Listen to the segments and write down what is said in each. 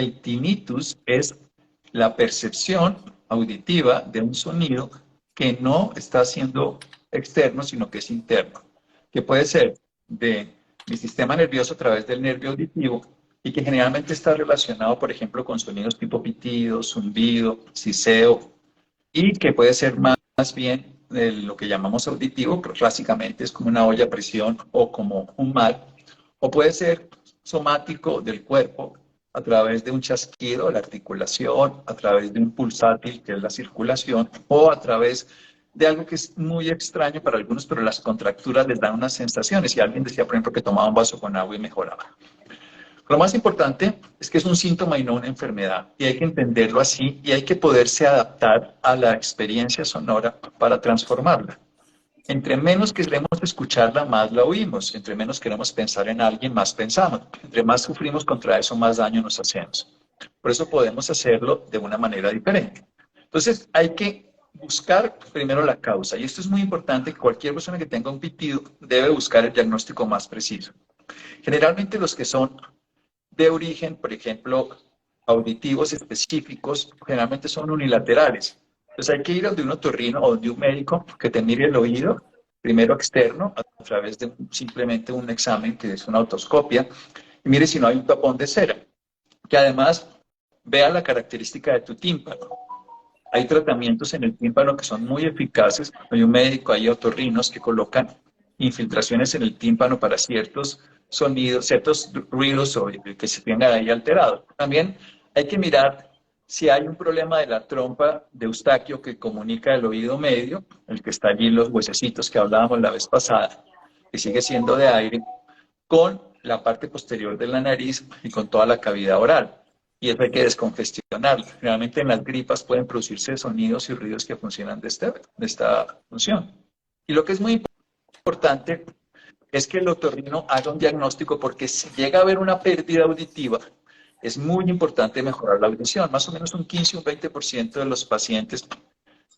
el tinnitus es la percepción auditiva de un sonido que no está siendo externo, sino que es interno, que puede ser de mi sistema nervioso a través del nervio auditivo y que generalmente está relacionado, por ejemplo, con sonidos tipo pitido, zumbido, siseo, y que puede ser más bien lo que llamamos auditivo, que básicamente es como una olla a presión o como un mar, o puede ser somático del cuerpo a través de un chasquido, la articulación, a través de un pulsátil, que es la circulación, o a través de algo que es muy extraño para algunos, pero las contracturas les dan unas sensaciones. Y alguien decía, por ejemplo, que tomaba un vaso con agua y mejoraba. Lo más importante es que es un síntoma y no una enfermedad, y hay que entenderlo así, y hay que poderse adaptar a la experiencia sonora para transformarla. Entre menos queremos escucharla, más la oímos. Entre menos queremos pensar en alguien, más pensamos. Entre más sufrimos contra eso, más daño nos hacemos. Por eso podemos hacerlo de una manera diferente. Entonces, hay que buscar primero la causa. Y esto es muy importante, que cualquier persona que tenga un pitido debe buscar el diagnóstico más preciso. Generalmente los que son de origen, por ejemplo, auditivos específicos, generalmente son unilaterales. Entonces hay que ir donde un otorrino o donde un médico que te mire el oído, primero externo, a través de simplemente un examen que es una otoscopia, y mire si no hay un tapón de cera, que además vea la característica de tu tímpano. Hay tratamientos en el tímpano que son muy eficaces. Hay un médico, hay otorrinos que colocan infiltraciones en el tímpano para ciertos sonidos, ciertos ruidos o que se tengan ahí alterados. También hay que mirar si hay un problema de la trompa de Eustaquio que comunica el oído medio, el que está allí, los huesecitos que hablábamos la vez pasada, que sigue siendo de aire, con la parte posterior de la nariz y con toda la cavidad oral. Y eso hay que descongestionarlo. Realmente en las gripas pueden producirse sonidos y ruidos que funcionan de esta función. Y lo que es muy importante es que el otorrino haga un diagnóstico, porque si llega a haber una pérdida auditiva, es muy importante mejorar la audición. Más o menos un 15 o un 20% de los pacientes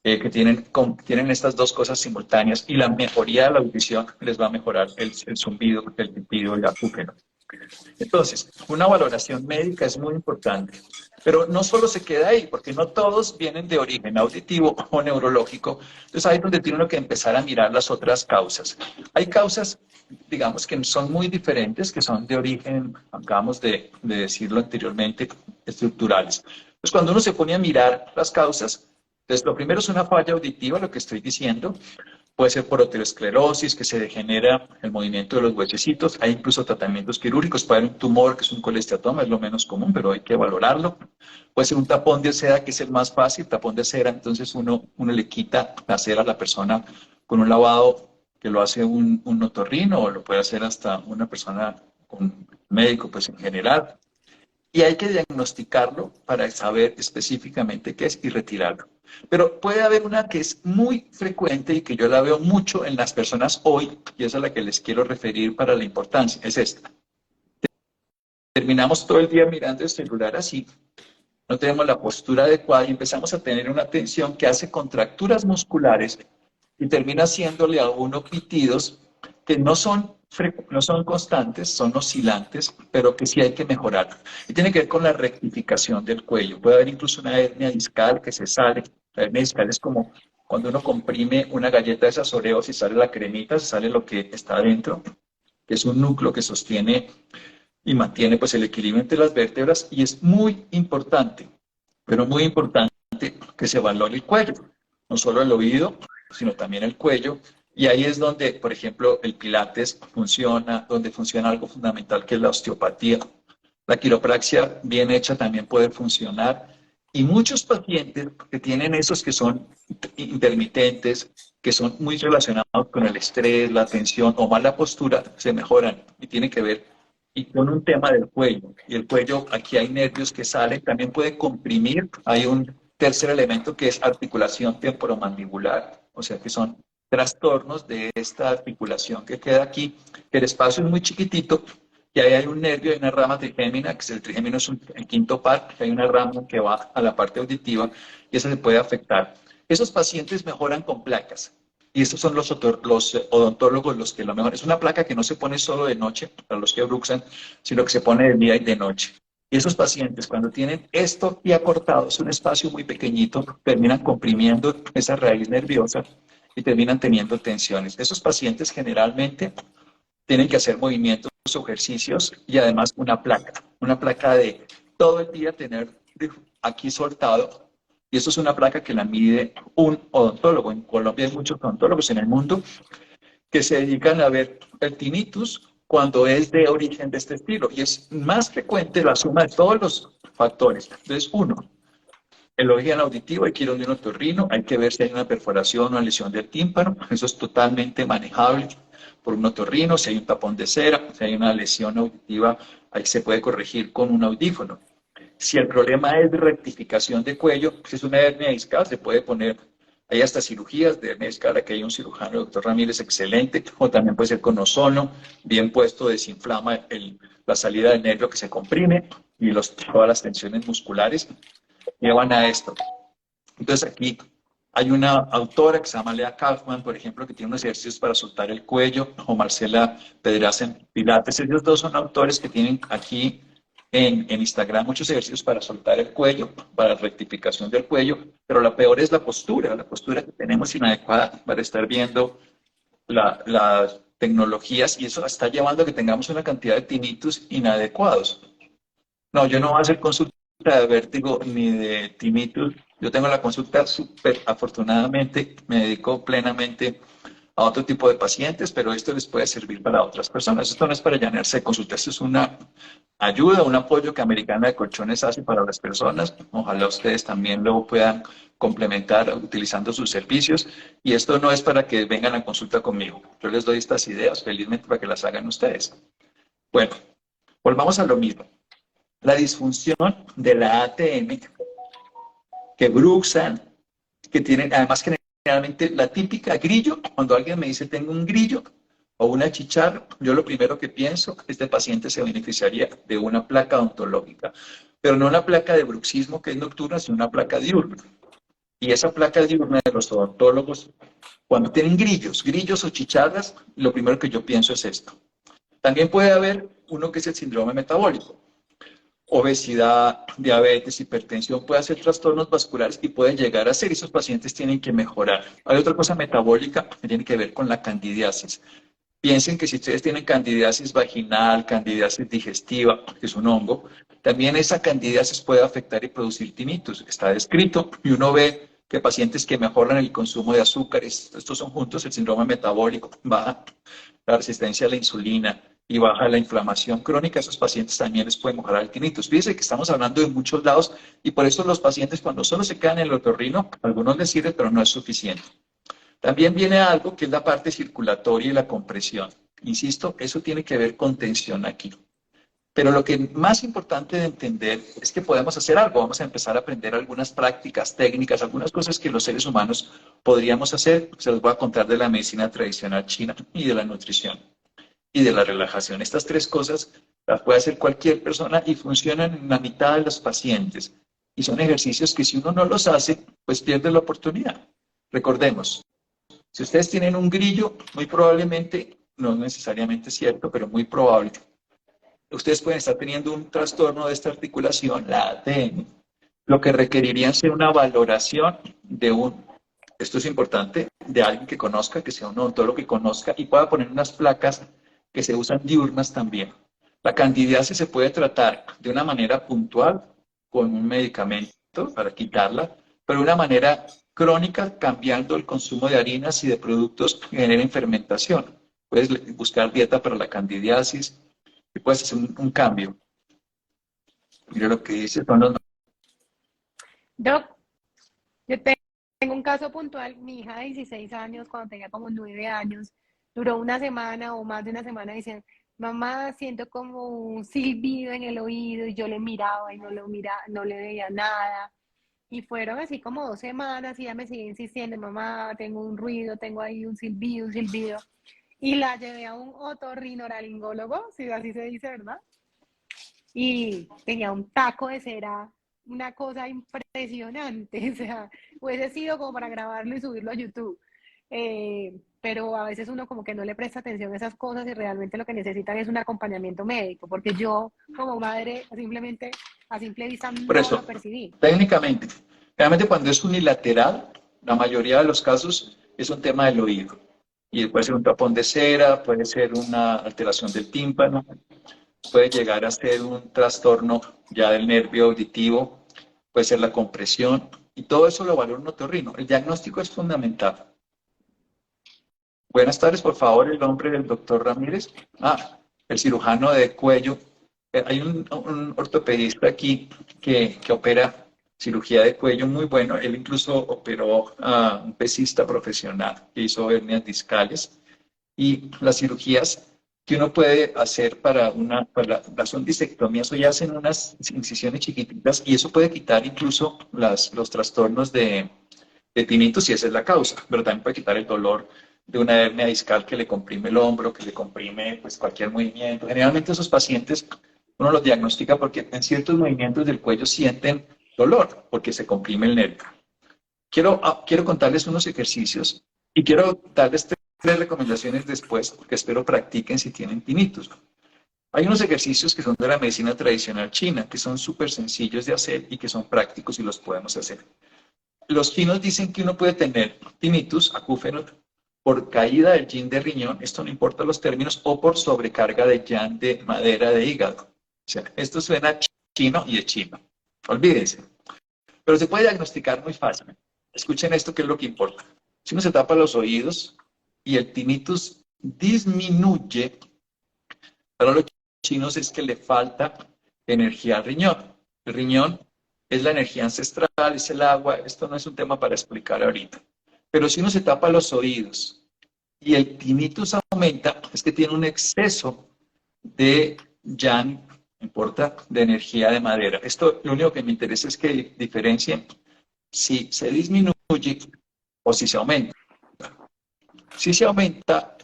que tienen estas dos cosas simultáneas, y la mejoría de la audición les va a mejorar el zumbido, el pitido y el acúfeno. Entonces, una valoración médica es muy importante, pero no solo se queda ahí, porque no todos vienen de origen auditivo o neurológico. Entonces, ahí es donde tiene uno que empezar a mirar las otras causas. Hay causas, digamos, que son muy diferentes, que son de origen, acabamos de decirlo anteriormente, estructurales. Entonces, cuando uno se pone a mirar las causas, entonces, lo primero es una falla auditiva, lo que estoy diciendo. Puede ser por aterosclerosis, que se degenera el movimiento de los huesecitos. Hay incluso tratamientos quirúrgicos. Puede haber un tumor, que es un colesteatoma, es lo menos común, pero hay que valorarlo. Puede ser un tapón de cera, que es el más fácil, tapón de cera. Entonces uno le quita la cera a la persona con un lavado que lo hace un otorrino, o lo puede hacer hasta una persona con médico, pues en general. Y hay que diagnosticarlo para saber específicamente qué es y retirarlo. Pero puede haber una que es muy frecuente y que yo la veo mucho en las personas hoy, y esa es la que les quiero referir para la importancia, es esta. Terminamos todo el día mirando el celular así, no tenemos la postura adecuada y empezamos a tener una tensión que hace contracturas musculares y termina haciéndole a uno pitidos que no son constantes, son oscilantes, pero que sí hay que mejorar. Y tiene que ver con la rectificación del cuello. Puede haber incluso una hernia discal que se sale. La hernia discal es como cuando uno comprime una galleta de esas Oreos y sale la cremita, se sale lo que está adentro, que es un núcleo que sostiene y mantiene pues el equilibrio entre las vértebras, y es muy importante, pero muy importante, que se valore el cuello, no solo el oído, sino también el cuello. Y ahí es donde, por ejemplo, el pilates funciona, donde funciona algo fundamental, que es la osteopatía. La quiropraxia bien hecha también puede funcionar. Y muchos pacientes que tienen esos que son intermitentes, que son muy relacionados con el estrés, la tensión o mala postura, se mejoran, y tiene que ver y con un tema del cuello. Y el cuello, aquí hay nervios que salen, también puede comprimir. Hay un tercer elemento que es articulación temporomandibular, o sea que son trastornos de esta articulación que queda aquí, que el espacio es muy chiquitito, y ahí hay un nervio y una rama trigémina, que es el trigémino, es el quinto par, que hay una rama que va a la parte auditiva, y eso se puede afectar. Esos pacientes mejoran con placas. Y estos son los odontólogos los que lo mejor. Es una placa que no se pone solo de noche, para los que bruxan, sino que se pone de día y de noche. Y esos pacientes, cuando tienen esto y acortado, es un espacio muy pequeñito, terminan comprimiendo esa raíz nerviosa y terminan teniendo tensiones. Esos pacientes generalmente tienen que hacer movimientos o ejercicios y además una placa de todo el día tener aquí soltado. Y eso es una placa que la mide un odontólogo. En Colombia hay muchos odontólogos en el mundo que se dedican a ver el tinnitus cuando es de origen de este estilo. Y es más frecuente la suma de todos los factores. Entonces, uno, el origen auditivo, hay que ir donde un otorrino, hay que ver si hay una perforación o una lesión del tímpano. Eso es totalmente manejable por un otorrino. Si hay un tapón de cera, si hay una lesión auditiva, ahí se puede corregir con un audífono. Si el problema es de rectificación de cuello, si es una hernia discal, se puede poner, hay hasta cirugías de hernia discal, aquí hay un cirujano, el doctor Ramírez, excelente, o también puede ser con ozono, bien puesto, desinflama la salida del nervio que se comprime y todas las tensiones musculares llevan a esto. Entonces aquí hay una autora que se llama Lea Kaufman, por ejemplo, que tiene unos ejercicios para soltar el cuello, o Marcela Pedraza en Pilates. Ellos dos son autores que tienen aquí en Instagram muchos ejercicios para soltar el cuello, para rectificación del cuello, pero la peor es la postura que tenemos inadecuada para estar viendo las tecnologías y eso está llevando a que tengamos una cantidad de tinnitus inadecuados. No, yo no voy a hacer consulta de vértigo ni de tinnitus. Yo tengo la consulta súper, afortunadamente, me dedico plenamente a otro tipo de pacientes, pero esto les puede servir para otras personas. Esto no es para llenarse de consulta, esto es una ayuda, un apoyo que Americana de Colchones hace para las personas. Ojalá ustedes también lo puedan complementar utilizando sus servicios. Y esto no es para que vengan a consulta conmigo. Yo les doy estas ideas felizmente para que las hagan ustedes. Bueno, volvamos a lo mismo. La disfunción de la ATM que bruxan, que tienen, además generalmente la típica grillo, cuando alguien me dice tengo un grillo o una chicharra, yo lo primero que pienso, este paciente se beneficiaría de una placa odontológica, pero no una placa de bruxismo que es nocturna, sino una placa diurna. Y esa placa diurna de los odontólogos, cuando tienen grillos o chicharras, lo primero que yo pienso es esto. También puede haber uno que es el síndrome metabólico. Obesidad, diabetes, hipertensión, puede hacer trastornos vasculares y pueden llegar a ser, y esos pacientes tienen que mejorar. Hay otra cosa metabólica que tiene que ver con la candidiasis. Piensen que si ustedes tienen candidiasis vaginal, candidiasis digestiva, que es un hongo, también esa candidiasis puede afectar y producir tinnitus. Está descrito y uno ve que pacientes que mejoran el consumo de azúcares, estos son juntos el síndrome metabólico, baja la resistencia a la insulina y baja la inflamación crónica, esos pacientes también les pueden mejorar el tinnitus. Fíjense que estamos hablando de muchos lados y por eso los pacientes cuando solo se quedan en el otorrino, a algunos les sirve, pero no es suficiente. También viene algo que es la parte circulatoria y la compresión. Insisto, eso tiene que ver con tensión aquí. Pero lo que más importante de entender es que podemos hacer algo. Vamos a empezar a aprender algunas prácticas, técnicas, algunas cosas que los seres humanos podríamos hacer. Se los voy a contar de la medicina tradicional china y de la nutrición y de la relajación. Estas tres cosas las puede hacer cualquier persona y funcionan en la mitad de los pacientes. Y son ejercicios que si uno no los hace, pues pierde la oportunidad. Recordemos, si ustedes tienen un grillo, muy probablemente, no necesariamente cierto, pero muy probable, ustedes pueden estar teniendo un trastorno de esta articulación, la ATM, lo que requerirían ser una valoración de esto es importante, de alguien que conozca, que sea un odontólogo que conozca y pueda poner unas placas que se usan diurnas también. La candidiasis se puede tratar de una manera puntual con un medicamento para quitarla, pero de una manera crónica cambiando el consumo de harinas y de productos que generen fermentación. Puedes buscar dieta para la candidiasis y puedes hacer un cambio. Mira lo que dice, son los... Doc, yo tengo un caso puntual, mi hija de 16 años, cuando tenía como 9 años, duró una semana o más de una semana diciendo, mamá, siento como un silbido en el oído y yo le miraba y no le veía nada. Y fueron así como 2 semanas y ella me sigue insistiendo, mamá, tengo un ruido, tengo ahí un silbido, un silbido. Y la llevé a un otorrinolaringólogo, si así se dice, ¿verdad? Y tenía un taco de cera, una cosa impresionante, o sea, hubiese sido como para grabarlo y subirlo a YouTube. Eh, pero a veces uno como que no le presta atención a esas cosas y realmente lo que necesitan es un acompañamiento médico, porque yo como madre simplemente a simple vista Por no lo eso, percibí. técnicamente, realmente cuando es unilateral, la mayoría de los casos es un tema del oído. Y puede ser un tapón de cera, puede ser una alteración del tímpano, puede llegar a ser un trastorno ya del nervio auditivo, puede ser la compresión, y todo eso lo valora un otorrino. El diagnóstico es fundamental. Buenas tardes, por favor, el nombre del doctor Ramírez. El cirujano de cuello. Hay un ortopedista aquí que opera cirugía de cuello muy bueno. Él incluso operó a un pesista profesional que hizo hernias discales. Y las cirugías que uno puede hacer para la sondisectomía, eso ya hacen unas incisiones chiquititas y eso puede quitar incluso los trastornos de tinnitus si esa es la causa, pero también puede quitar el dolor de una hernia discal que le comprime el hombro, que le comprime pues, cualquier movimiento. Generalmente esos pacientes uno los diagnostica porque en ciertos movimientos del cuello sienten dolor porque se comprime el nervio. Quiero contarles unos ejercicios y quiero darles tres recomendaciones después que espero practiquen si tienen tinnitus. Hay unos ejercicios que son de la medicina tradicional china, que son súper sencillos de hacer y que son prácticos y los podemos hacer. Los chinos dicen que uno puede tener tinnitus, acúfeno, por caída del yin de riñón, esto no importa los términos, o por sobrecarga de yang de madera de hígado. O sea, esto suena chino y es chino. Olvídense. Pero se puede diagnosticar muy fácil. Escuchen esto que es lo que importa. Si uno se tapa los oídos y el tinnitus disminuye, para los chinos es que le falta energía al riñón. El riñón es la energía ancestral, es el agua. Esto no es un tema para explicar ahorita. Pero si uno se tapa los oídos y el tinnitus aumenta, es que tiene un exceso de yang, no importa, de energía de madera. Esto lo único que me interesa es que diferencien si se disminuye o si se aumenta. Si se aumenta,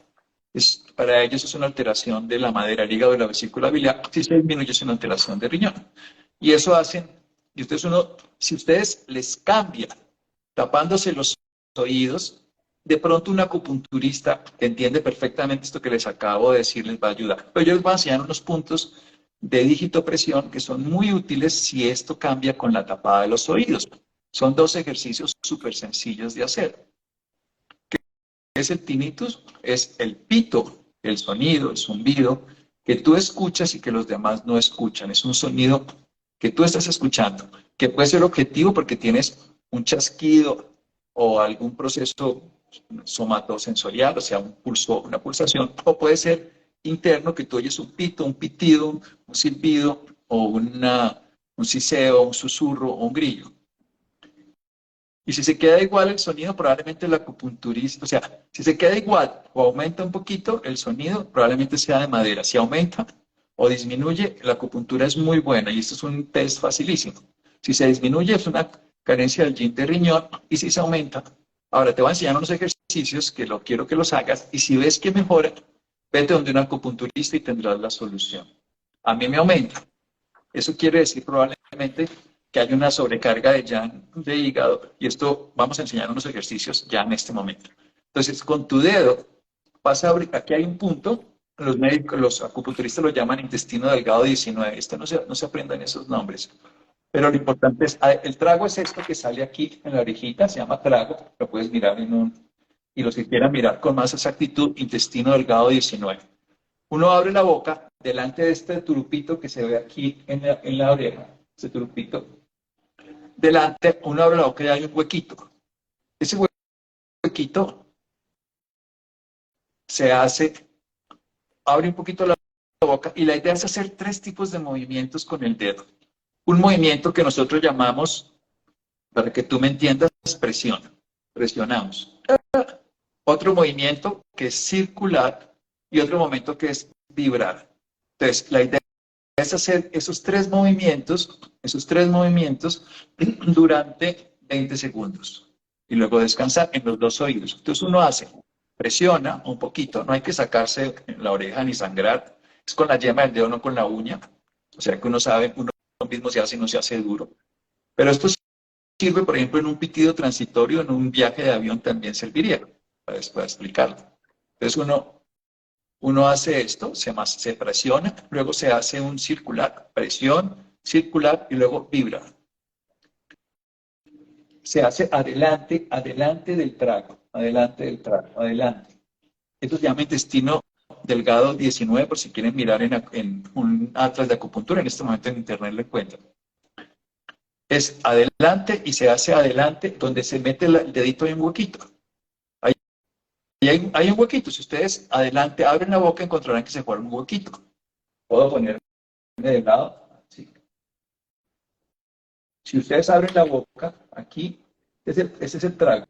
para ellos es una alteración de la madera, el hígado y la vesícula biliar. Si se disminuye, es una alteración de riñón. Y eso hacen, y ustedes si ustedes les cambia tapándose los oídos, de pronto un acupunturista que entiende perfectamente esto que les acabo de decir les va a ayudar. Pero yo les voy a enseñar unos puntos de dígito presión que son muy útiles si esto cambia con la tapada de los oídos. Son dos ejercicios súper sencillos de hacer. ¿Qué es el tinnitus? Es el pito, el sonido, el zumbido que tú escuchas y que los demás no escuchan. Es un sonido que tú estás escuchando, que puede ser objetivo porque tienes un chasquido o algún proceso somatosensorial, o sea, un pulso, una pulsación, o puede ser interno, que tú oyes un pito, un pitido, un silbido, o un siseo, un susurro, o un grillo. Y si se queda igual el sonido, probablemente el acupunturista, o sea, si se queda igual o aumenta un poquito el sonido, probablemente sea de madera. Si aumenta o disminuye, la acupuntura es muy buena y esto es un test facilísimo. Si se disminuye, es una carencia del yin de riñón y si se aumenta, ahora te voy a enseñar unos ejercicios que quiero que los hagas y si ves que mejora, vete donde un acupunturista y tendrás la solución. A mí me aumenta. Eso quiere decir probablemente que hay una sobrecarga de yang de hígado y esto vamos a enseñar unos ejercicios ya en este momento. Entonces, con tu dedo, pasa a abrir, aquí hay un punto, los médicos, los acupunturistas lo llaman intestino delgado 19, no se aprendan esos nombres, pero lo importante es, el trago es esto que sale aquí en la orejita, se llama trago, lo puedes mirar y los que quieran mirar con más exactitud, intestino delgado 19. Uno abre la boca delante de este turupito que se ve aquí en la oreja, este turupito. Delante, uno abre la boca y hay un huequito. Ese huequito abre un poquito la boca y la idea es hacer tres tipos de movimientos con el dedo. Un movimiento que nosotros llamamos, para que tú me entiendas, presionamos. Otro movimiento que es circular y otro movimiento que es vibrar. Entonces, la idea es hacer esos tres movimientos durante 20 segundos y luego descansar en los dos oídos. Entonces uno presiona un poquito, no hay que sacarse la oreja ni sangrar, es con la yema del dedo, no con la uña, o sea que uno sabe, uno mismo se hace y no se hace duro. Pero esto sirve, por ejemplo, en un pitido transitorio, en un viaje de avión también serviría. después explicarlo. Entonces uno hace esto, se presiona, luego se hace un circular, presión, circular y luego vibra. Se hace adelante del trago, adelante. Esto se llama intestino delgado 19, por si quieren mirar en un atlas de acupuntura, en este momento en internet le encuentran. Es adelante y se hace adelante donde se mete el dedito en un huequito. Hay un huequito. Si ustedes adelante abren la boca, encontrarán que se forma un huequito. Puedo ponerme de lado. Así. Si ustedes abren la boca, aquí, ese es el trago.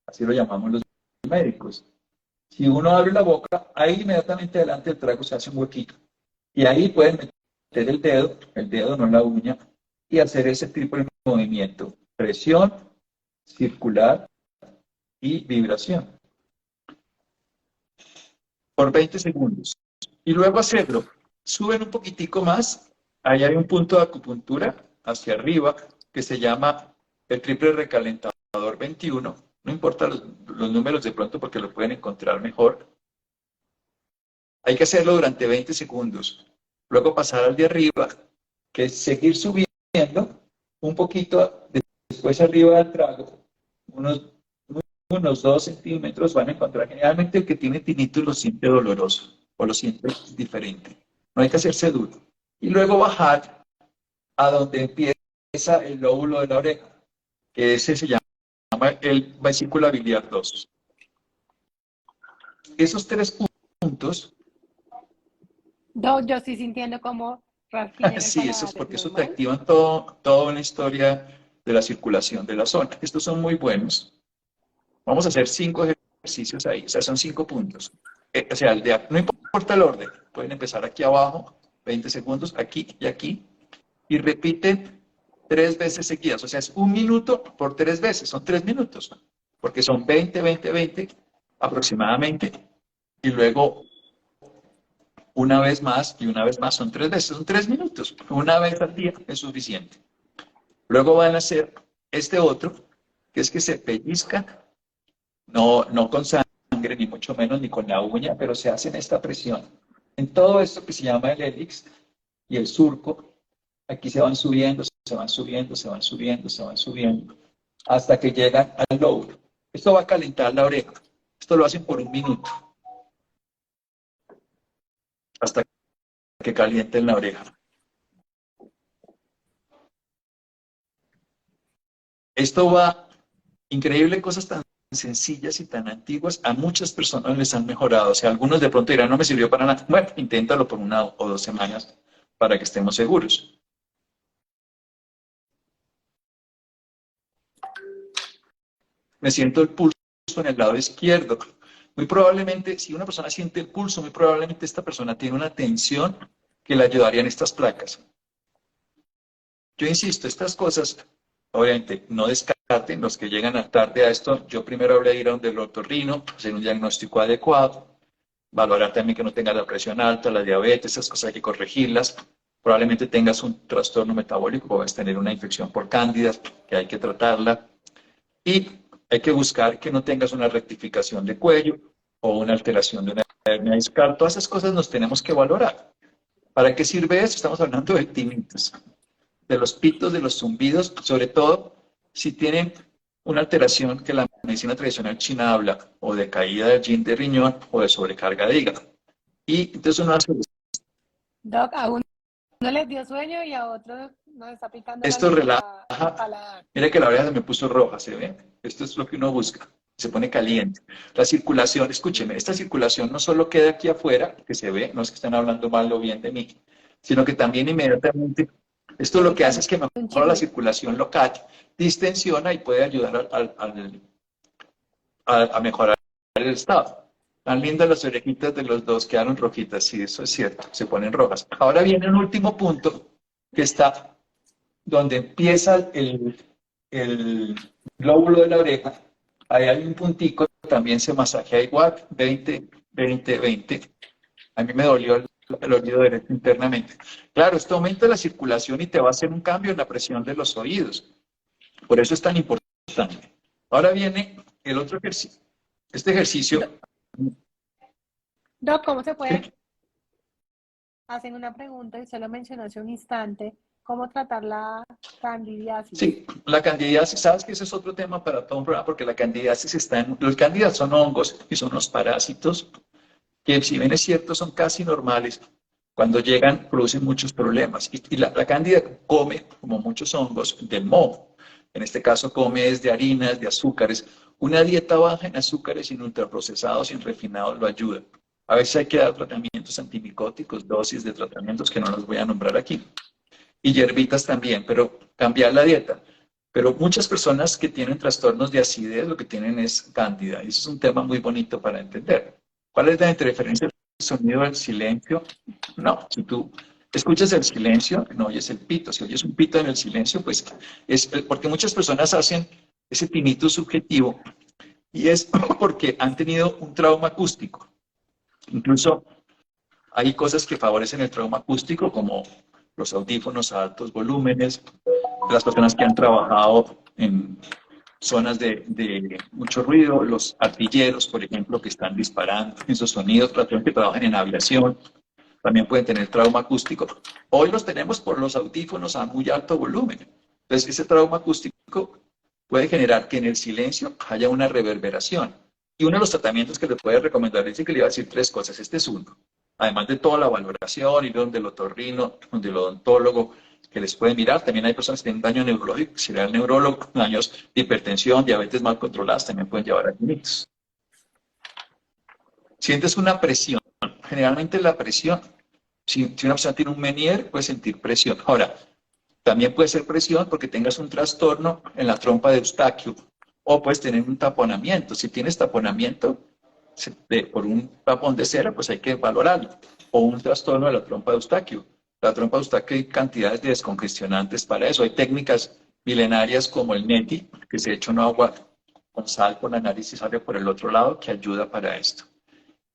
Así lo llamamos los médicos. Si uno abre la boca, ahí inmediatamente delante del trago se hace un huequito. Y ahí pueden meter el dedo no la uña, y hacer ese tipo de movimiento. Presión, circular y vibración. Por 20 segundos. Y luego hacerlo. Suben un poquitico más. Ahí hay un punto de acupuntura hacia arriba que se llama el triple recalentador 21. No importa los números de pronto porque lo pueden encontrar mejor. Hay que hacerlo durante 20 segundos. Luego pasar al de arriba, que es seguir subiendo un poquito después arriba del trago, unos 2 centímetros van a encontrar. Generalmente el que tiene tinnitus lo siente doloroso o lo siente diferente. No hay que hacerse duro. Y luego bajar a donde empieza el lóbulo de la oreja, que ese se llama el vesícula biliar 2. Esos 3 puntos. No, yo estoy sintiendo como rasquiña en el Sí, paladar, eso es porque ¿es eso te normal? activan toda una historia de la circulación de la zona. Estos son muy buenos. Vamos a hacer 5 ejercicios ahí, o sea, son 5 puntos. O sea, no importa el orden, pueden empezar aquí abajo, 20 segundos, aquí y aquí, y repiten 3 veces seguidas. O sea, es 1 minuto por 3 veces, son 3 minutos, porque son 20, 20, 20 aproximadamente, y luego una vez más y una vez más, son 3 veces, son 3 minutos. Una vez al día es suficiente. Luego van a hacer este otro, que es que se pellizcan. No con sangre, ni mucho menos, ni con la uña, pero se hace en esta presión. En todo esto que se llama el hélix y el surco, aquí se van subiendo, se van subiendo, se van subiendo, se van subiendo, hasta que llegan al lóbulo. Esto va a calentar la oreja. Esto lo hacen por 1 minuto, hasta que calienten la oreja. Esto va, increíble, cosas tan sencillas y tan antiguas, a muchas personas les han mejorado. O sea, algunos de pronto dirán, no me sirvió para nada. Bueno, inténtalo por 1 o 2 semanas para que estemos seguros. Me siento el pulso en el lado izquierdo. Muy probablemente, si una persona siente el pulso, muy probablemente esta persona tiene una tensión que le ayudaría en estas placas. Yo insisto, estas cosas, obviamente, no descarten los que llegan tarde a esto. Yo primero habría de ir a donde el otorrino, hacer un diagnóstico adecuado, valorar también que no tenga la presión alta, la diabetes, esas cosas hay que corregirlas. Probablemente tengas un trastorno metabólico, puedes tener una infección por cándidas, que hay que tratarla. Y hay que buscar que no tengas una rectificación de cuello o una alteración de una hernia discal. Todas esas cosas nos tenemos que valorar. ¿Para qué sirve eso? Estamos hablando de tinnitus, de los pitos, de los zumbidos, sobre todo si tienen una alteración que la medicina tradicional china habla, o de caída del yin de riñón o de sobrecarga de hígado. Y entonces uno hace Doc, a uno les dio sueño y a otro nos está picando la esto, lengua, el relaja. paladar. Mira que la oreja se me puso roja, ¿se ve? Esto es lo que uno busca. Se pone caliente. La circulación, escúcheme, esta circulación no solo queda aquí afuera, que se ve, no es que estén hablando mal o bien de mí, sino que también inmediatamente, esto lo que hace es que mejora la circulación local, distensiona y puede ayudar a mejorar el estado. Tan lindas las orejitas de los dos, quedaron rojitas, sí, eso es cierto, se ponen rojas. Ahora viene un último punto que está donde empieza el lóbulo de la oreja. Ahí hay un puntico, también se masajea igual, 20, 20, 20. A mí me dolió el oído derecho internamente. Claro, esto aumenta la circulación y te va a hacer un cambio en la presión de los oídos. Por eso es tan importante. Ahora viene el otro ejercicio. Este ejercicio... Doc, ¿cómo se puede? ¿Sí? Hacen una pregunta y usted lo mencionó hace un instante. ¿Cómo tratar la candidiasis? Sí, la candidiasis, sabes que ese es otro tema para todo un programa, porque la candidiasis está en... Los candidias son hongos y son los parásitos que, si bien es cierto, son casi normales, cuando llegan producen muchos problemas. Y la cándida come, como muchos hongos, de moho. En este caso come de harinas, de azúcares. Una dieta baja en azúcares, sin ultraprocesados, sin refinados, lo ayuda. A veces hay que dar tratamientos antimicóticos, dosis de tratamientos que no los voy a nombrar aquí. Y hierbitas también, pero cambiar la dieta. Pero muchas personas que tienen trastornos de acidez lo que tienen es cándida. Y eso es un tema muy bonito para entender. ¿Cuál es la diferencia del sonido del silencio? No, si tú escuchas el silencio, no oyes el pito. Si oyes un pito en el silencio, pues es porque muchas personas hacen ese tinnitus subjetivo y es porque han tenido un trauma acústico. Incluso hay cosas que favorecen el trauma acústico, como los audífonos a altos volúmenes, las personas que han trabajado en zonas de mucho ruido, los artilleros, por ejemplo, que están disparando esos sonidos, personas que trabajan en aviación, también pueden tener trauma acústico. Hoy los tenemos por los audífonos a muy alto volumen. Entonces, ese trauma acústico puede generar que en el silencio haya una reverberación. Y uno de los tratamientos que le puede recomendar, es que le iba a decir tres cosas, este es uno. Además de toda la valoración, y donde el otorrino, donde el odontólogo, que les puede mirar. También hay personas que tienen daño neurológico, si le da el neurólogo, daños de hipertensión, diabetes mal controladas, también pueden llevar a tinnitus. Sientes una presión. Generalmente la presión, si una persona tiene un Meniere, puede sentir presión. Ahora, también puede ser presión porque tengas un trastorno en la trompa de Eustaquio, o puedes tener un taponamiento. Si tienes taponamiento por un tapón de cera, pues hay que valorarlo. O un trastorno de la trompa de Eustaquio. La trompa de Eustaquio hay cantidades de descongestionantes para eso. Hay técnicas milenarias como el NETI, que se echa un agua con sal por la nariz y sale por el otro lado, que ayuda para esto.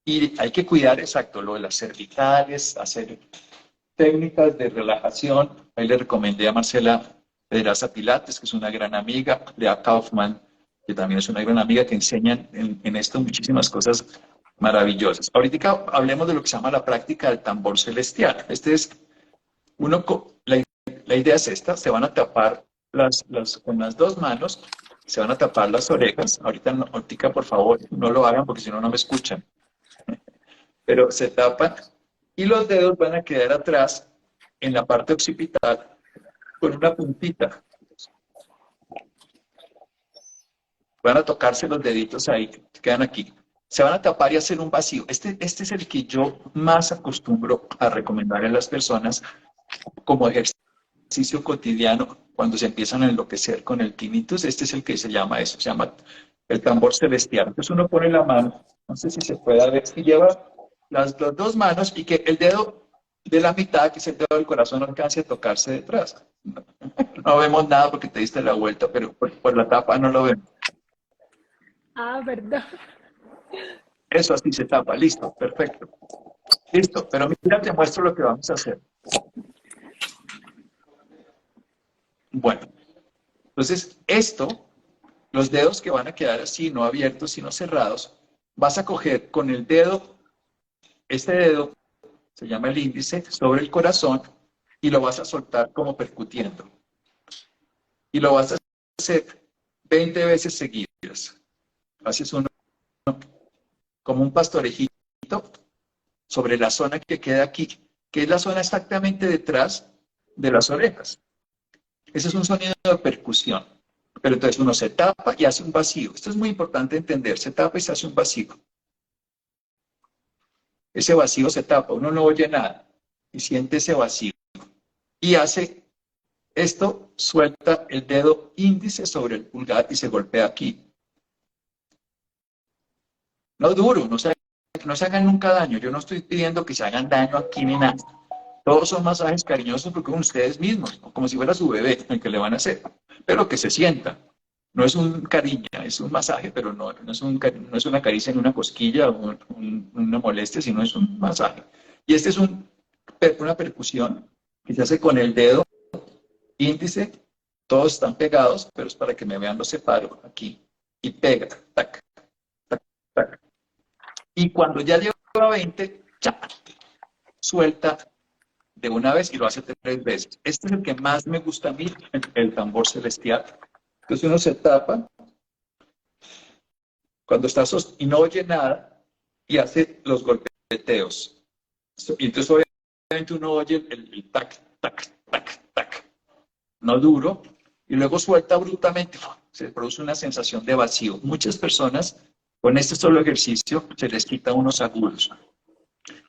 Y hay que cuidar, exacto, lo de las cervicales, hacer técnicas de relajación. Ahí le recomendé a Marcela Pedraza Pilates, que es una gran amiga, Lea Kaufman, que también es una gran amiga, que enseñan en esto muchísimas cosas maravillosas. Ahorita hablemos de lo que se llama la práctica del tambor celestial. Este es uno, la idea es esta: se van a tapar con las dos manos, se van a tapar las orejas. Ahorita, por favor, no lo hagan porque si no, no me escuchan. Pero se tapan y los dedos van a quedar atrás en la parte occipital con una puntita. Van a tocarse los deditos ahí, quedan aquí. Se van a tapar y hacer un vacío. Este es el que yo más acostumbro a recomendar a las personas como ejercicio cotidiano cuando se empiezan a enloquecer con el tinnitus. Este es el que se llama eso, se llama el tambor celestial. Entonces uno pone la mano, no sé si se puede ver, y lleva las dos manos y que el dedo de la mitad, que es el dedo del corazón, no alcance a tocarse detrás. No vemos nada porque te diste la vuelta, pero por la tapa no lo vemos. Ah, verdad. Eso así se tapa, listo, perfecto. Listo, pero mira, te muestro lo que vamos a hacer. Bueno, entonces esto, los dedos que van a quedar así, no abiertos, sino cerrados, vas a coger con el dedo, este dedo se llama el índice, sobre el corazón y lo vas a soltar como percutiendo. Y lo vas a hacer 20 veces seguidas. Haces uno como un pastorejito sobre la zona que queda aquí, que es la zona exactamente detrás de las orejas. Ese es un sonido de percusión. Pero entonces uno se tapa y hace un vacío. Esto es muy importante entender. Se tapa y se hace un vacío. Ese vacío se tapa, uno no oye nada y siente ese vacío. Y hace esto, suelta el dedo índice sobre el pulgar y se golpea aquí. No duro, no se hagan nunca daño. Yo no estoy pidiendo que se hagan daño aquí ni nada. Todos son masajes cariñosos porque son ustedes mismos, como si fuera su bebé el que le van a hacer. Pero que se sienta. No es un cariño, es un masaje, pero no es una caricia en una cosquilla o una molestia, sino es un masaje. Y este es una percusión que se hace con el dedo índice. Todos están pegados, pero es para que me vean, los separo aquí. Y pega, tac, tac, tac, Y cuando ya llega a 20, ¡cha!, suelta de una vez y lo hace 3 veces. Este es el que más me gusta a mí, el tambor celestial. Entonces uno se tapa cuando está y no oye nada y hace los golpeteos. Y entonces obviamente uno oye el tac, tac, tac, tac, no duro, y luego suelta brutamente, se produce una sensación de vacío. Muchas personas con este solo ejercicio se les quita unos agudos.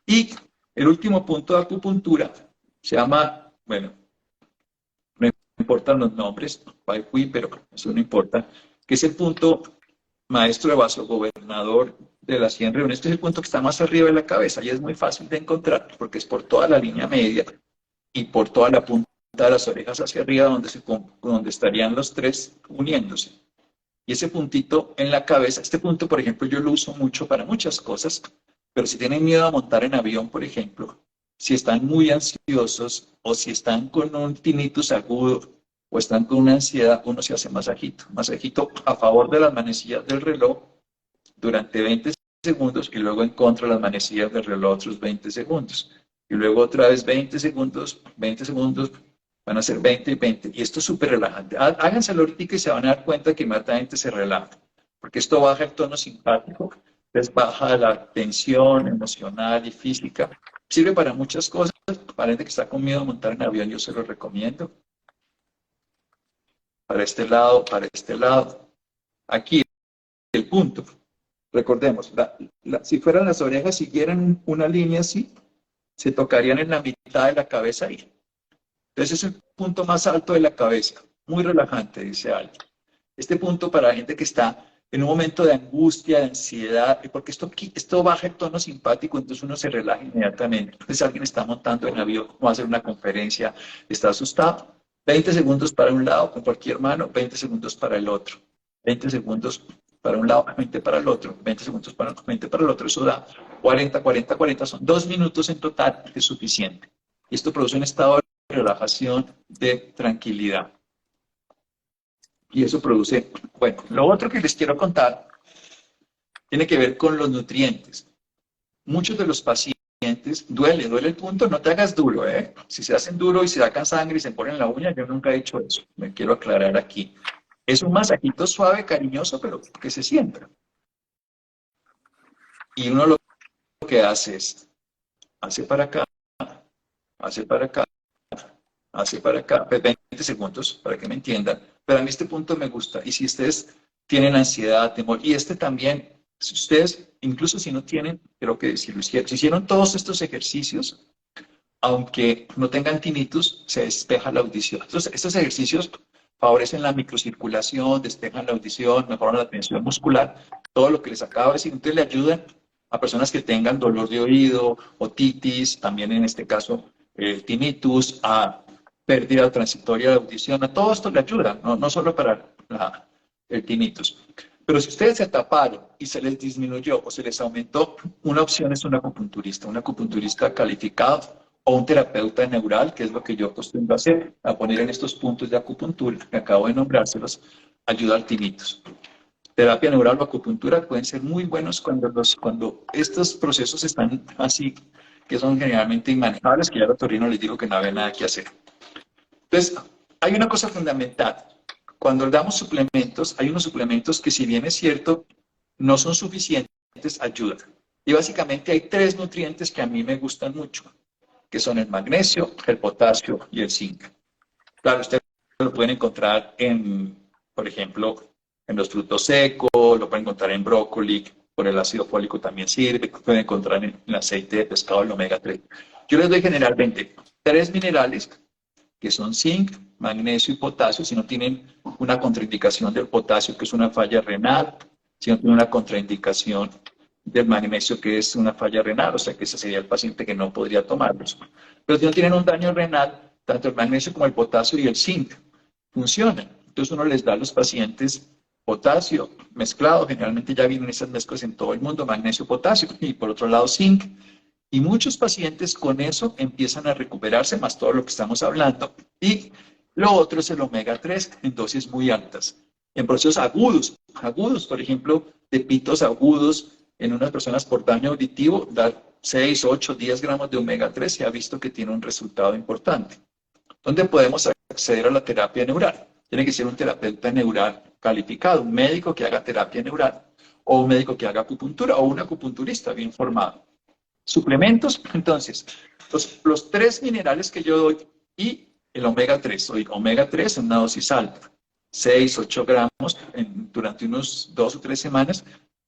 Y el último punto de acupuntura se llama, bueno, no importan los nombres, pero eso no importa, que es el punto maestro de vasogobernador de las 100 reuniones. Este es el punto que está más arriba de la cabeza y es muy fácil de encontrar porque es por toda la línea media y por toda la punta de las orejas hacia arriba donde estarían los tres uniéndose. Y ese puntito en la cabeza, este punto, por ejemplo, yo lo uso mucho para muchas cosas, pero si tienen miedo a montar en avión, por ejemplo, si están muy ansiosos o si están con un tinnitus agudo o están con una ansiedad, uno se hace masajito a favor de las manecillas del reloj durante 20 segundos y luego en contra de las manecillas del reloj otros 20 segundos. Y luego otra vez 20 segundos, van a ser 20 y 20. Y esto es súper relajante. Háganselo ahorita y se van a dar cuenta que inmediatamente se relaja. Porque esto baja el tono simpático, les baja la tensión emocional y física. Sirve para muchas cosas. Para gente que está con miedo a montar en avión, yo se lo recomiendo. Para este lado, para este lado. Aquí, el punto. Recordemos, si fueran las orejas, siguieran una línea así, se tocarían en la mitad de la cabeza ahí. Entonces es el punto más alto de la cabeza. Muy relajante, dice alguien. Este punto para la gente que está en un momento de angustia, de ansiedad, porque esto baja el tono simpático, entonces uno se relaja inmediatamente. Entonces alguien está montando en avión, va a hacer una conferencia, está asustado. 20 segundos para un lado con cualquier mano, 20 segundos para el otro. 20 segundos para un lado, 20 para el otro, 20 segundos para 20 para el otro. Eso da 40, 40, 40. Son 2 minutos en total, que es suficiente. Y esto produce un estado de relajación, de tranquilidad. Y eso produce, bueno, lo otro que les quiero contar tiene que ver con los nutrientes. Muchos de los pacientes, duele el punto, no te hagas duro, ¿eh? Si se hacen duro y se sacan sangre y se ponen la uña, yo nunca he hecho eso, me quiero aclarar aquí. Es un masajito suave, cariñoso, pero que se sienta. Y uno lo que hace es, hace para acá, hace para acá, hace para acá, 20 segundos, para que me entiendan. Pero a mí este punto me gusta. Y si ustedes tienen ansiedad, temor, y este también, si ustedes, incluso si no tienen, creo que si hicieron todos estos ejercicios, aunque no tengan tinnitus, se despeja la audición. Entonces, estos ejercicios favorecen la microcirculación, despejan la audición, mejoran la tensión muscular, todo lo que les acabo de decir. Entonces, le ayudan a personas que tengan dolor de oído, otitis, también en este caso, tinnitus, a pérdida transitoria de audición, a todo esto le ayuda, no solo para el tinnitus. Pero si ustedes se taparon y se les disminuyó o se les aumentó, una opción es un acupunturista calificado o un terapeuta neural, que es lo que yo acostumbro a hacer, a poner en estos puntos de acupuntura, que acabo de nombrárselos, ayuda al tinnitus. Terapia neural o acupuntura pueden ser muy buenos cuando estos procesos están así, que son generalmente inmanejables, que ya al otorrino les digo que no había nada que hacer. Entonces, hay una cosa fundamental. Cuando damos suplementos, hay unos suplementos que, si bien es cierto, no son suficientes, ayudan. Y básicamente hay 3 nutrientes que a mí me gustan mucho, que son el magnesio, el potasio y el zinc. Claro, ustedes lo pueden encontrar por ejemplo, en los frutos secos, lo pueden encontrar en brócoli, por el ácido fólico también sirve, pueden encontrar en el aceite de pescado, el omega 3. Yo les doy generalmente 3 minerales, que son zinc, magnesio y potasio, si no tienen una contraindicación del potasio, que es una falla renal, si no tienen una contraindicación del magnesio, que es una falla renal, o sea que ese sería el paciente que no podría tomarlos. Pero si no tienen un daño renal, tanto el magnesio como el potasio y el zinc funcionan. Entonces uno les da a los pacientes potasio mezclado, generalmente ya vienen esas mezclas en todo el mundo, magnesio, potasio, y por otro lado zinc. Y muchos pacientes con eso empiezan a recuperarse, más todo lo que estamos hablando. Y lo otro es el omega 3 en dosis muy altas. En procesos agudos, por ejemplo, de pitos agudos, en unas personas por daño auditivo, dar 6, 8, 10 gramos de omega 3 se ha visto que tiene un resultado importante. ¿Dónde podemos acceder a la terapia neural? Tiene que ser un terapeuta neural calificado, un médico que haga terapia neural, o un médico que haga acupuntura, o un acupunturista bien formado. Suplementos, entonces, los 3 minerales que yo doy y el omega 3, omega 3 en una dosis alta, 6, 8 gramos durante unos 2 o 3 semanas.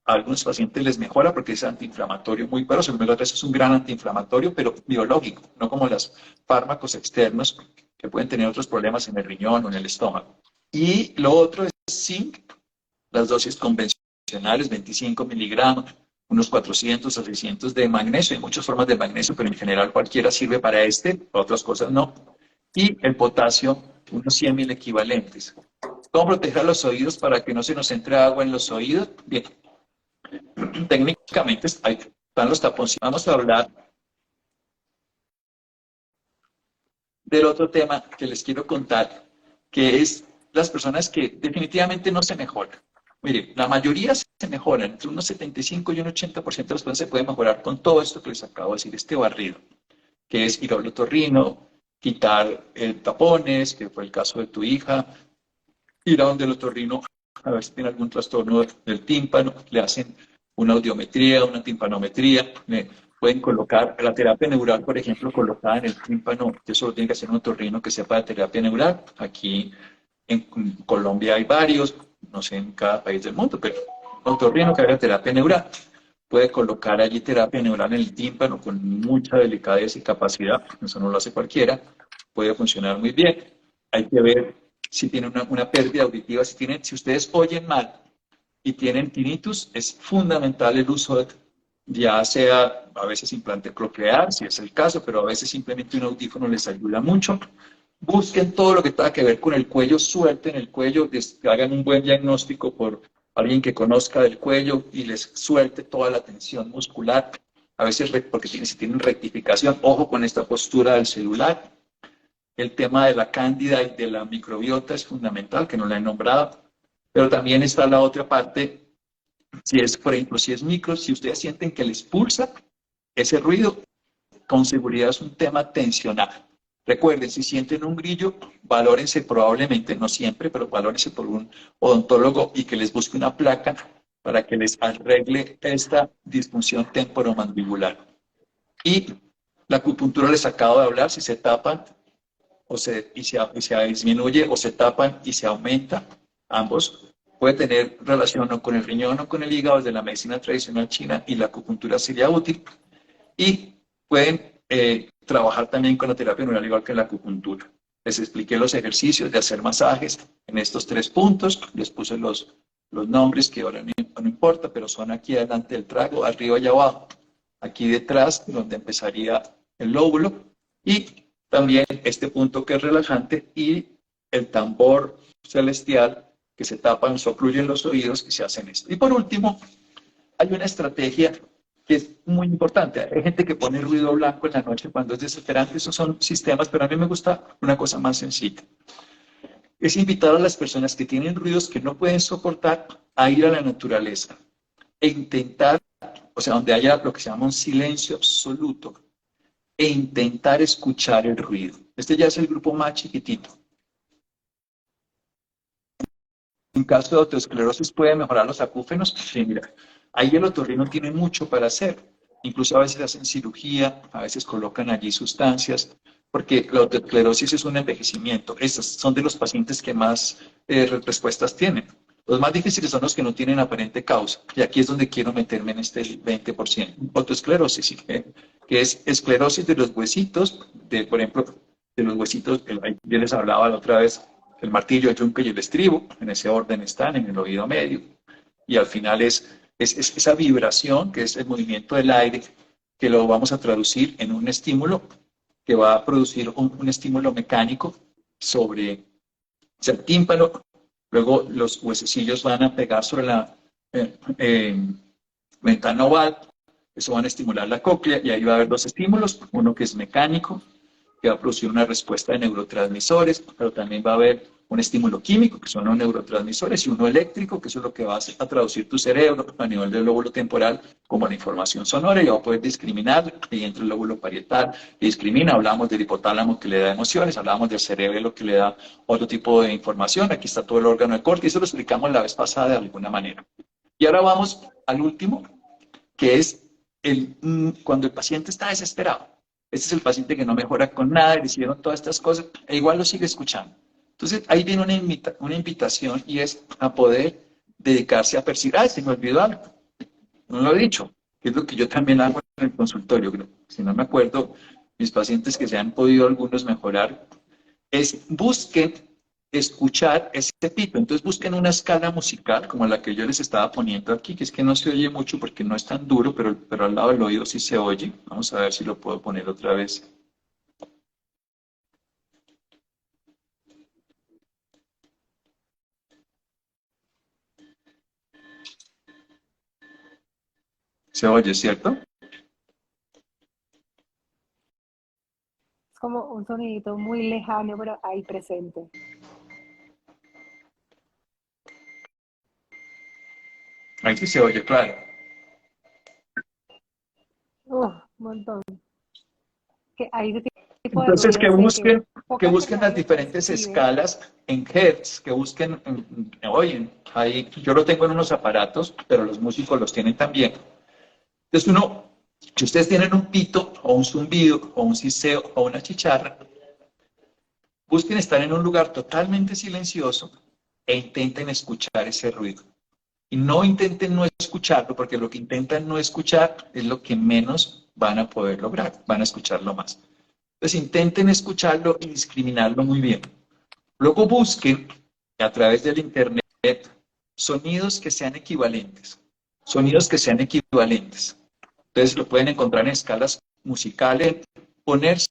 A algunos pacientes les mejora porque es antiinflamatorio muy poderoso. El omega 3 es un gran antiinflamatorio, pero biológico, no como los fármacos externos que pueden tener otros problemas en el riñón o en el estómago. Y lo otro es zinc, las dosis convencionales, 25 miligramos, unos 400 a 600 de magnesio. Hay muchas formas de magnesio, pero en general cualquiera sirve para otras cosas no. Y el potasio, unos 100.000 equivalentes. ¿Cómo proteger los oídos para que no se nos entre agua en los oídos? Bien, técnicamente ahí están los tapones. Vamos a hablar del otro tema que les quiero contar, que es las personas que definitivamente no se mejoran. Mire, la mayoría se mejoran, entre unos 75 y un 80% de las personas se pueden mejorar con todo esto que les acabo de decir, este barrido, que es ir al otorrino, quitar tapones, que fue el caso de tu hija, ir a donde el otorrino, a ver si tiene algún trastorno del tímpano, le hacen una audiometría, una timpanometría, pueden colocar la terapia neural, por ejemplo, colocada en el tímpano, que eso lo tiene que hacer un otorrino que sepa de terapia neural. Aquí en Colombia hay varios, no sé en cada país del mundo, pero un otorrino que haga terapia neural puede colocar allí terapia neural en el tímpano con mucha delicadeza y capacidad, eso no lo hace cualquiera, puede funcionar muy bien. Hay que ver si tienen una pérdida auditiva, si ustedes oyen mal y tienen tinnitus, es fundamental el uso de, ya sea a veces implante coclear, si es el caso, pero a veces simplemente un audífono les ayuda mucho. Busquen todo lo que tenga que ver con el cuello, suelten el cuello, hagan un buen diagnóstico por alguien que conozca del cuello y les suelte toda la tensión muscular. A veces, porque si tienen rectificación, ojo con esta postura del celular. El tema de la cándida y de la microbiota es fundamental, que no la he nombrado. Pero también está la otra parte, si es, por ejemplo, si es micro, si ustedes sienten que les pulsa ese ruido, con seguridad es un tema tensional. Recuerden, si sienten un grillo, valórense probablemente, no siempre, pero valórense por un odontólogo y que les busque una placa para que les arregle esta disfunción temporomandibular. Y la acupuntura les acabo de hablar, si se tapan y se disminuye o se tapan y se aumenta, ambos, puede tener relación o con el riñón o con el hígado de la medicina tradicional china y la acupuntura sería útil. Y pueden trabajar también con la terapia neural igual que la acupuntura. Les expliqué los ejercicios de hacer masajes en estos 3 puntos, les puse los nombres que ahora no importa, pero son aquí adelante del trago, arriba y abajo, aquí detrás donde empezaría el lóbulo y también este punto que es relajante y el tambor celestial que se tapan, se ocluyen los oídos que se hacen esto. Y por último, hay una estrategia que es muy importante. Hay gente que pone ruido blanco en la noche cuando es desesperante. Esos son sistemas, pero a mí me gusta una cosa más sencilla. Es invitar a las personas que tienen ruidos que no pueden soportar a ir a la naturaleza e intentar, o sea, donde haya lo que se llama un silencio absoluto, e intentar escuchar el ruido. Este ya es el grupo más chiquitito. En caso de otoesclerosis puede mejorar los acúfenos. Sí, mira, ahí el otorrino tiene mucho para hacer. Incluso a veces hacen cirugía, a veces colocan allí sustancias, porque la otoesclerosis es un envejecimiento. Estos son de los pacientes que más respuestas tienen. Los más difíciles son los que no tienen aparente causa. Y aquí es donde quiero meterme en este 20%. Otoesclerosis, ¿sí? Que es esclerosis de los huesitos, por ejemplo, de los huesitos, yo les hablaba la otra vez, el martillo, el yunque y el estribo, en ese orden están, en el oído medio. Y al final es esa vibración, que es el movimiento del aire, que lo vamos a traducir en un estímulo, que va a producir un estímulo mecánico sobre el tímpano. Luego los huesecillos van a pegar sobre la ventana oval, eso van a estimular la cóclea y ahí va a haber 2 estímulos, uno que es mecánico, que va a producir una respuesta de neurotransmisores, pero también va a haber un estímulo químico, que son los neurotransmisores, y uno eléctrico, que eso es lo que va a traducir tu cerebro a nivel del lóbulo temporal como la información sonora, y va a poder discriminar, y entre el lóbulo parietal discrimina, hablamos del hipotálamo que le da emociones, hablamos del cerebelo que le da otro tipo de información, aquí está todo el órgano de corte, y eso lo explicamos la vez pasada de alguna manera. Y ahora vamos al último, que es cuando el paciente está desesperado. Este es el paciente que no mejora con nada, le hicieron todas estas cosas, e igual lo sigue escuchando. Entonces, ahí viene una invitación y es a poder dedicarse a percibir, se me olvidó algo, no lo he dicho, que es lo que yo también hago en el consultorio. Si no me acuerdo, mis pacientes que se han podido algunos mejorar, es busquen escuchar ese pito. Entonces busquen una escala musical como la que yo les estaba poniendo aquí, que es que no se oye mucho porque no es tan duro, pero al lado del oído sí se oye. Vamos a ver si lo puedo poner otra vez. Se oye, ¿cierto? Es como un sonidito muy lejano, pero ahí presente. Ahí sí se oye, claro. Un montón. Que hay ese tipo de Entonces, ruido, sé que que pocas busquen las personas los diferentes perciben. escalas en hertz, que busquen, oye, ahí, yo lo tengo en unos aparatos, pero los músicos los tienen también. Entonces si ustedes tienen un pito, o un zumbido, o un siseo, o una chicharra, busquen estar en un lugar totalmente silencioso e intenten escuchar ese ruido. Y no intenten no escucharlo, porque lo que intentan no escuchar es lo que menos van a poder lograr, van a escucharlo más. Entonces intenten escucharlo y discriminarlo muy bien. Luego busquen a través del internet sonidos que sean equivalentes. Sonidos que sean equivalentes. Entonces lo pueden encontrar en escalas musicales, ponérselo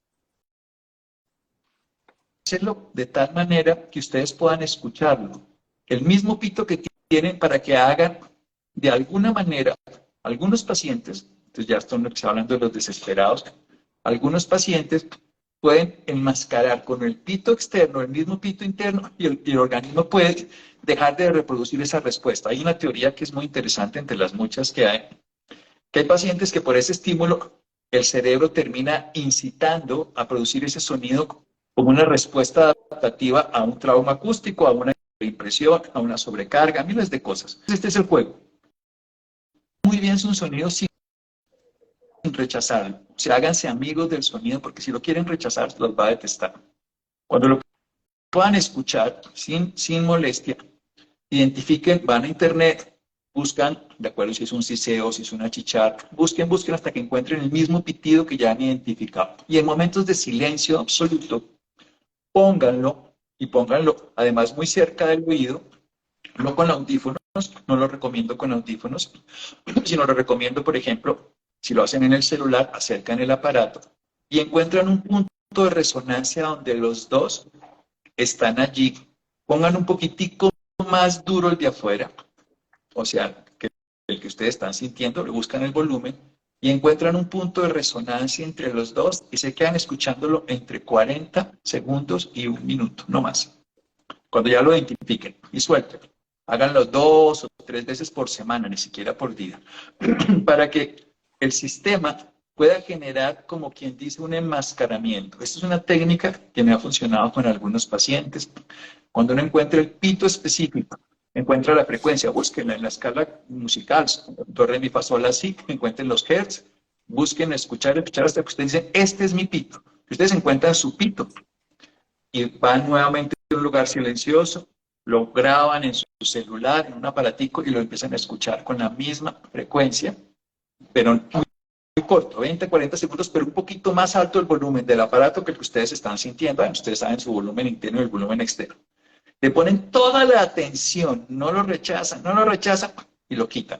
de tal manera que ustedes puedan escucharlo. El mismo pito que tienen para que hagan de alguna manera, algunos pacientes, entonces ya estoy hablando de los desesperados, algunos pacientes pueden enmascarar con el pito externo, el mismo pito interno, y el organismo puede dejar de reproducir esa respuesta. Hay una teoría que es muy interesante entre las muchas que hay pacientes que por ese estímulo el cerebro termina incitando a producir ese sonido como una respuesta adaptativa a un trauma acústico, a una impresión, a una sobrecarga, a miles de cosas. Este es el juego. Muy bien es un sonido sin rechazarlo. O sea, háganse amigos del sonido, porque si lo quieren rechazar, los va a detestar. Cuando lo puedan escuchar sin molestia, identifiquen, van a internet, buscan, de acuerdo si es un siseo, si es una chicharra, busquen hasta que encuentren el mismo pitido que ya han identificado. Y en momentos de silencio absoluto, pónganlo y pónganlo además muy cerca del oído, no con audífonos, no lo recomiendo con audífonos, sino lo recomiendo, por ejemplo, si lo hacen en el celular, acercan el aparato y encuentran un punto de resonancia donde los dos están allí. Pongan un poquitico más duro el de afuera, o sea, que el que ustedes están sintiendo, le buscan el volumen y encuentran un punto de resonancia entre los dos y se quedan escuchándolo entre 40 segundos y un minuto, no más. Cuando ya lo identifiquen y suelten, háganlo 2 o 3 veces por semana, ni siquiera por día, para que el sistema pueda generar, como quien dice, un enmascaramiento. Esta es una técnica que me ha funcionado con algunos pacientes. Cuando uno encuentra el pito específico, encuentra la frecuencia, búsquenla en la escala musical, do, re, mi, fa, sol, la, si, encuentren los hertz, busquen escuchar hasta que ustedes dicen, este es mi pito. Ustedes encuentran su pito y van nuevamente a un lugar silencioso, lo graban en su celular, en un aparatico y lo empiezan a escuchar con la misma frecuencia, pero muy corto, 20, 40 segundos, pero un poquito más alto el volumen del aparato que el que ustedes están sintiendo. Ustedes saben su volumen interno y el volumen externo. Le ponen toda la atención, no lo rechazan y lo quitan.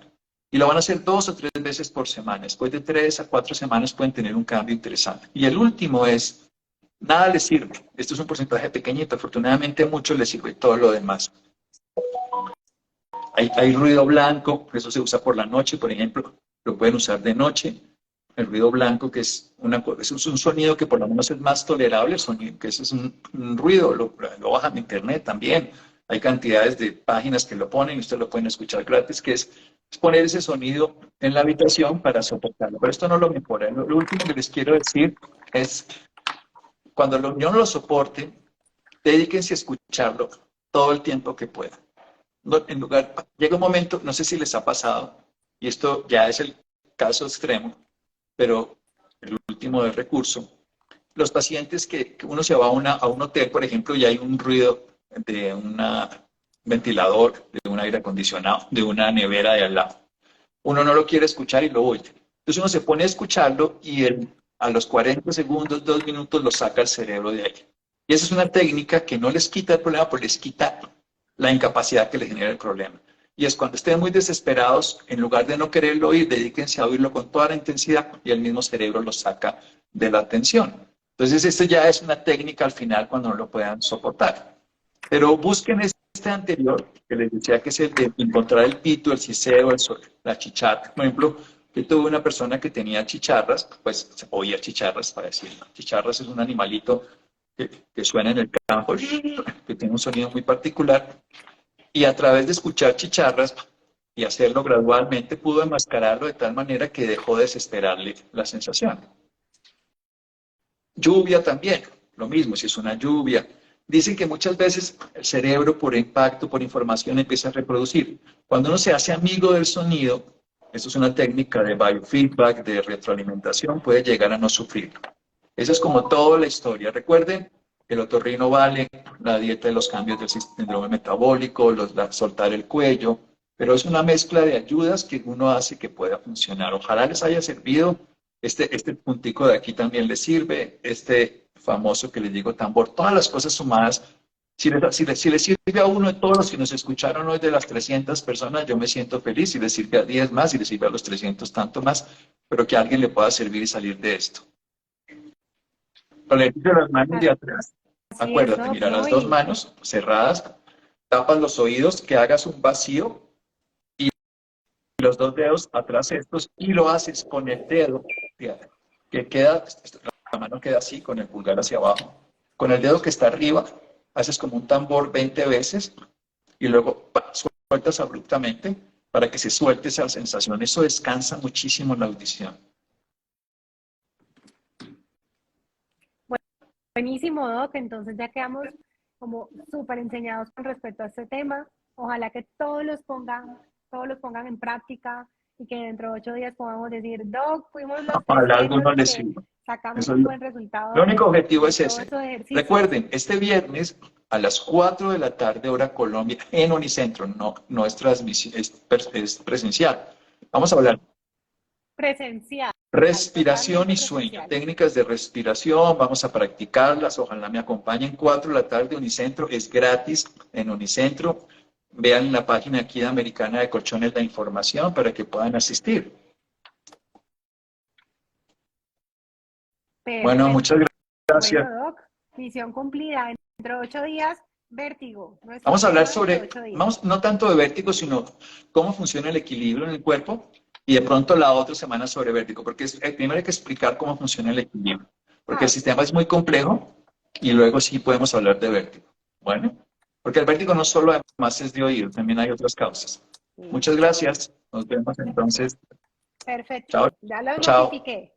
Y lo van a hacer 2 o 3 veces por semana. Después de 3 a 4 semanas pueden tener un cambio interesante. Y el último es, nada les sirve. Esto es un porcentaje pequeñito, afortunadamente a muchos les sirve todo lo demás. Hay ruido blanco, eso se usa por la noche, por ejemplo, lo pueden usar de noche. el ruido blanco, que es, es un sonido que por lo menos es más tolerable, el sonido, que eso es un ruido, lo bajan de internet también. Hay cantidades de páginas que lo ponen y ustedes lo pueden escuchar gratis, que es poner ese sonido en la habitación para soportarlo. Pero esto no lo mejora. Lo último que les quiero decir es, cuando yo no lo soporte, dedíquense a escucharlo todo el tiempo que puedan. No, llega un momento, no sé si les ha pasado, y esto ya es el caso extremo, pero el último del recurso, los pacientes que uno se va a un hotel, por ejemplo, y hay un ruido de un ventilador, de un aire acondicionado, de una nevera de al lado. Uno no lo quiere escuchar y lo oye. Entonces uno se pone a escucharlo y a los 40 segundos, 2 minutos, lo saca el cerebro de ahí. Y esa es una técnica que no les quita el problema, pero les quita la incapacidad que le genera el problema. Y es cuando estén muy desesperados, en lugar de no quererlo oír, dedíquense a oírlo con toda la intensidad y el mismo cerebro lo saca de la atención. Entonces, esto ya es una técnica al final cuando no lo puedan soportar. Pero busquen este anterior, que les decía que es el de encontrar el pito, el siseo, la chicharra. Por ejemplo, yo tuve una persona que tenía chicharras, pues se oía chicharras para decirlo. Chicharras es un animalito que suena en el campo, que tiene un sonido muy particular. Y a través de escuchar chicharras y hacerlo gradualmente, pudo enmascararlo de tal manera que dejó de desesperarle la sensación. Lluvia también, lo mismo, si es una lluvia. Dicen que muchas veces el cerebro, por impacto, por información, empieza a reproducir. Cuando uno se hace amigo del sonido, esto es una técnica de biofeedback, de retroalimentación, puede llegar a no sufrirlo. Esa es como toda la historia. Recuerden, el otorrino vale, la dieta de los cambios del síndrome metabólico, soltar el cuello, pero es una mezcla de ayudas que uno hace que pueda funcionar. Ojalá les haya servido. Este puntico de aquí también les sirve, este famoso que les digo tambor, todas las cosas sumadas. Si les sirve a uno de todos los que nos escucharon hoy de las 300 personas, yo me siento feliz. Si les sirve a 10 más, si les sirve a los 300, tanto más, pero que a alguien le pueda servir y salir de esto. Con el de las manos de atrás, acuérdate, mira, las dos manos cerradas, tapas los oídos, que hagas un vacío y los dos dedos atrás estos y lo haces con el dedo, que queda, la mano queda así, con el pulgar hacia abajo. Con el dedo que está arriba, haces como un tambor 20 veces y luego sueltas abruptamente para que se suelte esa sensación. Eso descansa muchísimo la audición. Buenísimo, Doc. Entonces ya quedamos como súper enseñados con respecto a este tema. Ojalá que todos los pongan en práctica y que dentro de 8 días podamos decir, Doc, fuimos los que sacamos un buen resultado. El único objetivo es ese. Recuerden, este viernes a las 4 de la tarde, hora Colombia, en Unicentro, no es transmisión, es presencial. Vamos a hablar. Presencial. Respiración y sueño, técnicas de respiración, vamos a practicarlas, ojalá me acompañen. 4 de la tarde, Unicentro, es gratis en Unicentro. Vean la página aquí de Americana de Colchones la información para que puedan asistir. Perfecto. Bueno, muchas gracias. Bueno, Doc, misión cumplida. Dentro de 8 días, vértigo. Vamos a hablar sobre, no tanto de vértigo, sino cómo funciona el equilibrio en el cuerpo. Y de pronto la otra semana sobre vértigo, porque primero hay que explicar cómo funciona el equilibrio, porque el sistema es muy complejo y luego sí podemos hablar de vértigo. Bueno, porque el vértigo no solo además es de oído, también hay otras causas. Muchas gracias, nos vemos entonces. Perfecto, Chao. ya lo notifiqué.